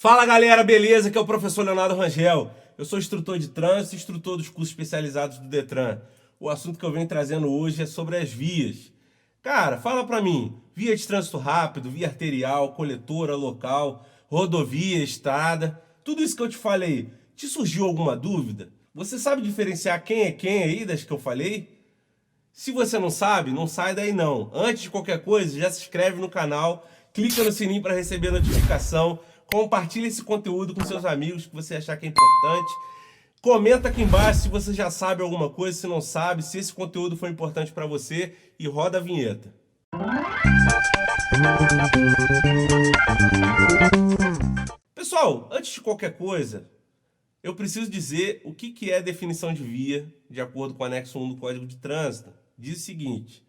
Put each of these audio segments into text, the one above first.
Fala galera, beleza? Aqui é o professor Leonardo Rangel. Eu sou instrutor de trânsito e instrutor dos cursos especializados do Detran. O assunto que eu venho trazendo hoje é sobre as vias. Cara, fala pra mim, via de trânsito rápido, via arterial, coletora, local, rodovia, estrada, tudo isso que eu te falei, te surgiu alguma dúvida? Você sabe diferenciar quem é quem aí das que eu falei? Se você não sabe, não sai daí não. Antes de qualquer coisa, já se inscreve no canal, clica no sininho para receber notificação, compartilha esse conteúdo com seus amigos que você achar que é importante. Comenta aqui embaixo se você já sabe alguma coisa, se não sabe, se esse conteúdo foi importante para você e roda a vinheta. Pessoal, antes de qualquer coisa, eu preciso dizer o que é definição de via, de acordo com o anexo 1 do Código de Trânsito. Diz o seguinte: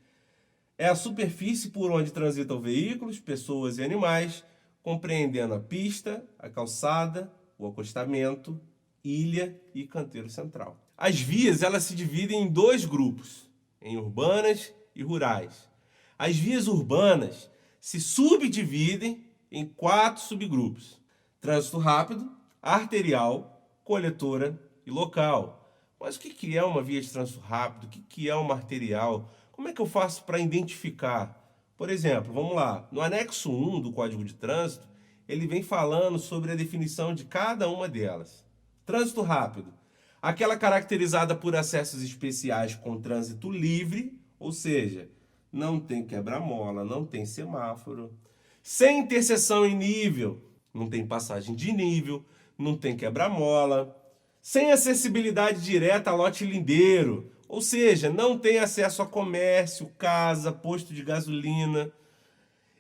é a superfície por onde transitam veículos, pessoas e animais, compreendendo a pista, a calçada, o acostamento, ilha e canteiro central. As vias elas se dividem em dois grupos, em urbanas e rurais. As vias urbanas se subdividem em 4 subgrupos: trânsito rápido, arterial, coletora e local. Mas o que é uma via de trânsito rápido? O que é uma arterial? Como é que eu faço para identificar? Por exemplo, vamos lá, no anexo 1 do Código de Trânsito, ele vem falando sobre a definição de cada uma delas. Trânsito rápido, aquela caracterizada por acessos especiais com trânsito livre, ou seja, não tem quebra-mola, não tem semáforo, sem interseção em nível, não tem passagem de nível, não tem quebra-mola, sem acessibilidade direta a lote lindeiro, ou seja, não tem acesso a comércio, casa, posto de gasolina,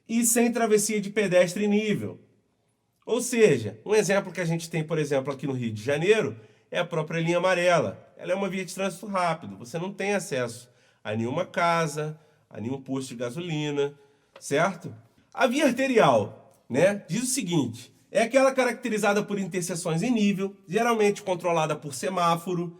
e sem travessia de pedestre em nível. Ou seja, um exemplo que a gente tem, por exemplo, aqui no Rio de Janeiro, é a própria linha amarela. Ela é uma via de trânsito rápido, você não tem acesso a nenhuma casa, a nenhum posto de gasolina, certo? A via arterial, né, diz o seguinte: é aquela caracterizada por interseções em nível, geralmente controlada por semáforo,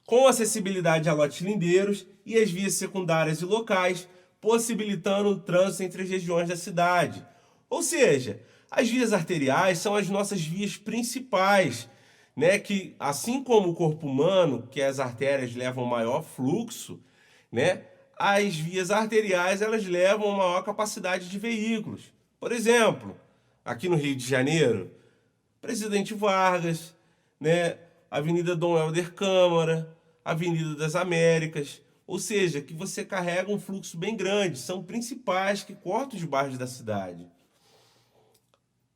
com acessibilidade a lotes lindeiros e as vias secundárias e locais, possibilitando o trânsito entre as regiões da cidade. Ou seja, as vias arteriais são as nossas vias principais, né, que assim como o corpo humano, que as artérias levam maior fluxo, né, as vias arteriais elas levam maior capacidade de veículos. Por exemplo, aqui no Rio de Janeiro, Presidente Vargas, né, Avenida Dom Helder Câmara, Avenida das Américas, ou seja, que você carrega um fluxo bem grande, são principais que cortam os bairros da cidade.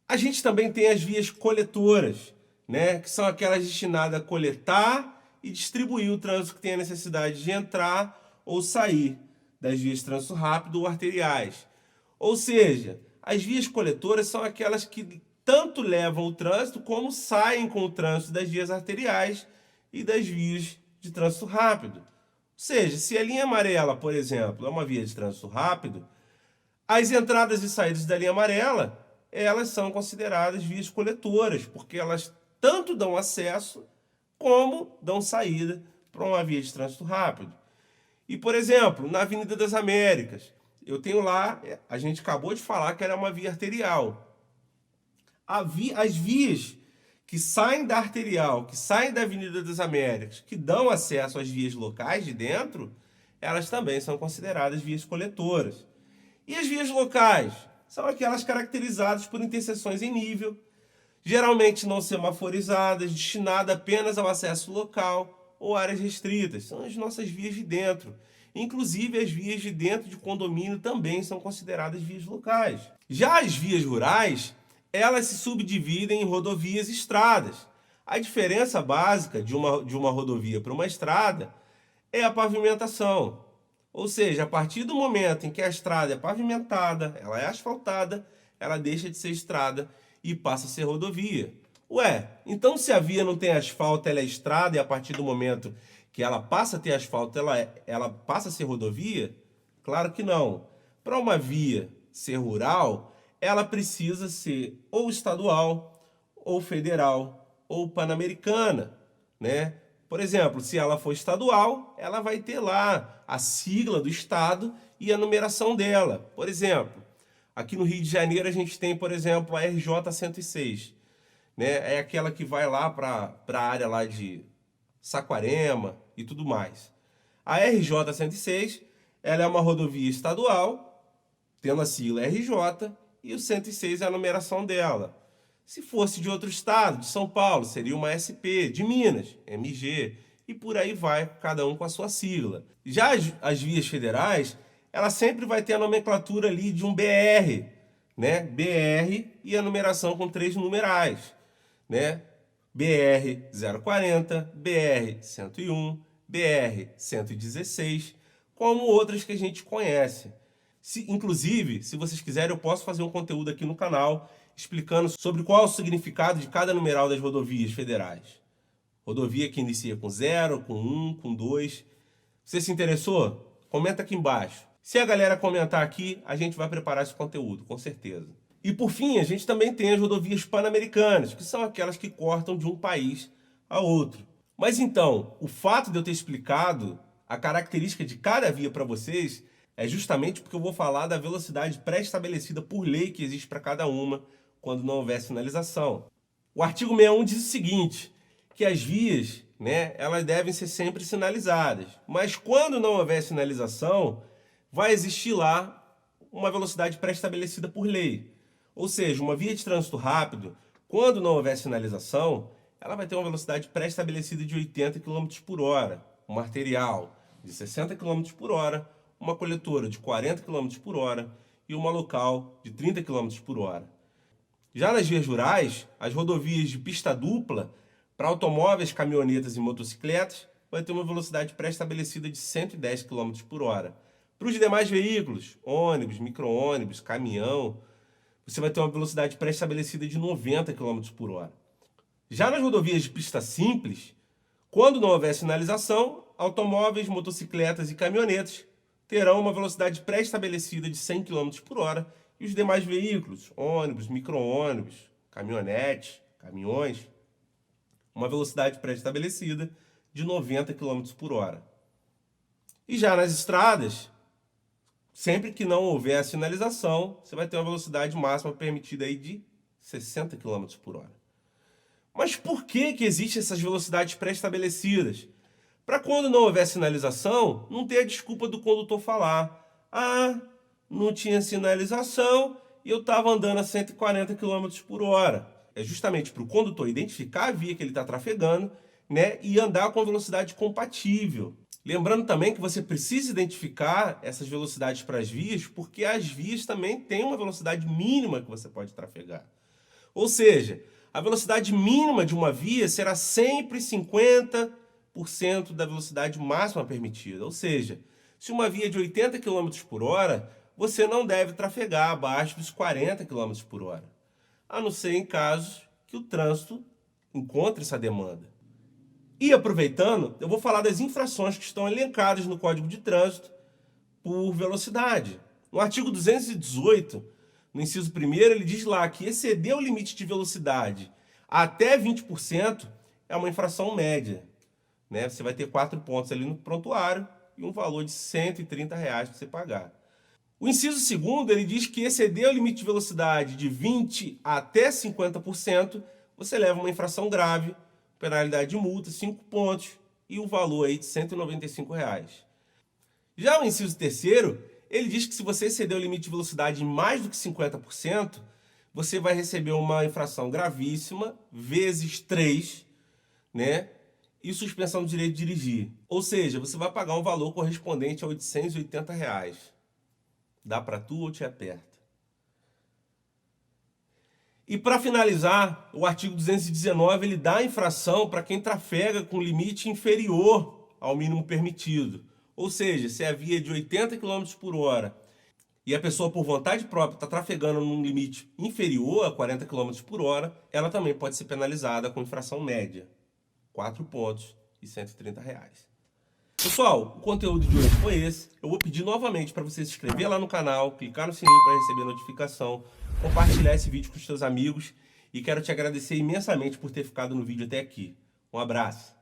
A gente também tem as vias coletoras, né, que são aquelas destinadas a coletar e distribuir o trânsito que tem a necessidade de entrar ou sair das vias de trânsito rápido ou arteriais. Ou seja, as vias coletoras são aquelas que tanto levam o trânsito como saem com o trânsito das vias arteriais e das vias de trânsito rápido. Ou seja, se a linha amarela, por exemplo, é uma via de trânsito rápido, as entradas e saídas da linha amarela, elas são consideradas vias coletoras, porque elas tanto dão acesso como dão saída para uma via de trânsito rápido. E, por exemplo, na Avenida das Américas, eu tenho lá, a gente acabou de falar que era uma via arterial. As vias que saem da arterial, que saem da Avenida das Américas, que dão acesso às vias locais de dentro, elas também são consideradas vias coletoras. E as vias locais são aquelas caracterizadas por interseções em nível, geralmente não semaforizadas, destinadas apenas ao acesso local ou áreas restritas. São as nossas vias de dentro. Inclusive, as vias de dentro de condomínio também são consideradas vias locais. Já as vias rurais, elas se subdividem em rodovias e estradas. A diferença básica de uma rodovia para uma estrada é a pavimentação. Ou seja, a partir do momento em que a estrada é pavimentada, ela é asfaltada, ela deixa de ser estrada e passa a ser rodovia. Ué, então se a via não tem asfalto, ela é estrada, e a partir do momento que ela passa a ter asfalto, ela passa a ser rodovia? Claro que não. Para uma via ser rural, ela precisa ser ou estadual, ou federal, ou pan-americana, né? Por exemplo, se ela for estadual, ela vai ter lá a sigla do estado e a numeração dela. Por exemplo, aqui no Rio de Janeiro a gente tem, por exemplo, a RJ 106. né? É aquela que vai lá para a área lá de Saquarema e tudo mais. A RJ 106, ela é uma rodovia estadual, tendo a sigla RJ, e o 106 é a numeração dela. Se fosse de outro estado, de São Paulo, seria uma SP, de Minas, MG, e por aí vai, cada um com a sua sigla. Já as vias federais, ela sempre vai ter a nomenclatura ali de um BR, né? BR e a numeração com 3 numerais, né? BR 040, BR 101, BR 116, como outras que a gente conhece. Inclusive, se vocês quiserem, eu posso fazer um conteúdo aqui no canal explicando sobre qual é o significado de cada numeral das rodovias federais. Rodovia que inicia com 0, com 1, com 2. Você se interessou? Comenta aqui embaixo. Se a galera comentar aqui, a gente vai preparar esse conteúdo, com certeza. E por fim, a gente também tem as rodovias pan-americanas, que são aquelas que cortam de um país a outro. Mas então, o fato de eu ter explicado a característica de cada via para vocês é justamente porque eu vou falar da velocidade pré-estabelecida por lei que existe para cada uma quando não houver sinalização. O artigo 61 diz o seguinte, que as vias, né, elas devem ser sempre sinalizadas, mas quando não houver sinalização, vai existir lá uma velocidade pré-estabelecida por lei. Ou seja, uma via de trânsito rápido, quando não houver sinalização, ela vai ter uma velocidade pré-estabelecida de 80 km por hora, uma arterial de 60 km por hora, uma coletora de 40 km por hora e uma local de 30 km por hora. Já nas vias rurais, as rodovias de pista dupla, para automóveis, caminhonetas e motocicletas, vai ter uma velocidade pré-estabelecida de 110 km por hora. Para os demais veículos, ônibus, micro-ônibus, caminhão, você vai ter uma velocidade pré-estabelecida de 90 km por hora. Já nas rodovias de pista simples, quando não houver sinalização, automóveis, motocicletas e caminhonetas terão uma velocidade pré-estabelecida de 100 km por hora e os demais veículos, ônibus, micro-ônibus, caminhonetes, caminhões, uma velocidade pré-estabelecida de 90 km por hora. E já nas estradas, sempre que não houver a sinalização, você vai ter uma velocidade máxima permitida aí de 60 km por hora. Mas por que existem essas velocidades pré-estabelecidas? Para quando não houver sinalização, não ter a desculpa do condutor falar: ah, não tinha sinalização e eu estava andando a 140 km por hora. É justamente para o condutor identificar a via que ele está trafegando, né, e andar com velocidade compatível. Lembrando também que você precisa identificar essas velocidades para as vias, porque as vias também têm uma velocidade mínima que você pode trafegar. Ou seja, a velocidade mínima de uma via será sempre 50% da velocidade máxima permitida. Ou seja, se uma via é de 80 km por hora, você não deve trafegar abaixo dos 40 km por hora, a não ser em casos que o trânsito encontre essa demanda. E aproveitando, eu vou falar das infrações que estão elencadas no Código de Trânsito por velocidade. No artigo 218, no inciso 1º, ele diz lá que exceder o limite de velocidade até 20% é uma infração média, né? Você vai ter 4 pontos ali no prontuário e um valor de R$ 130 para você pagar. O inciso 2º, ele diz que exceder o limite de velocidade de 20% até 50%, você leva uma infração grave, penalidade de multa, 5 pontos e o valor aí de R$ 195. Já o inciso 3º, ele diz que se você exceder o limite de velocidade em mais do que 50%, você vai receber uma infração gravíssima, vezes 3, né? E suspensão do direito de dirigir. Ou seja, você vai pagar um valor correspondente a R$ 880. Dá para tu ou te aperta? E para finalizar, o artigo 219 ele dá a infração para quem trafega com limite inferior ao mínimo permitido. Ou seja, se a via é de 80 km por hora e a pessoa por vontade própria está trafegando num limite inferior a 40 km por hora, ela também pode ser penalizada com infração média. 4 pontos e R$ 130. Pessoal, o conteúdo de hoje foi esse. Eu vou pedir novamente para você se inscrever lá no canal, clicar no sininho para receber notificação, compartilhar esse vídeo com os seus amigos e quero te agradecer imensamente por ter ficado no vídeo até aqui. Um abraço.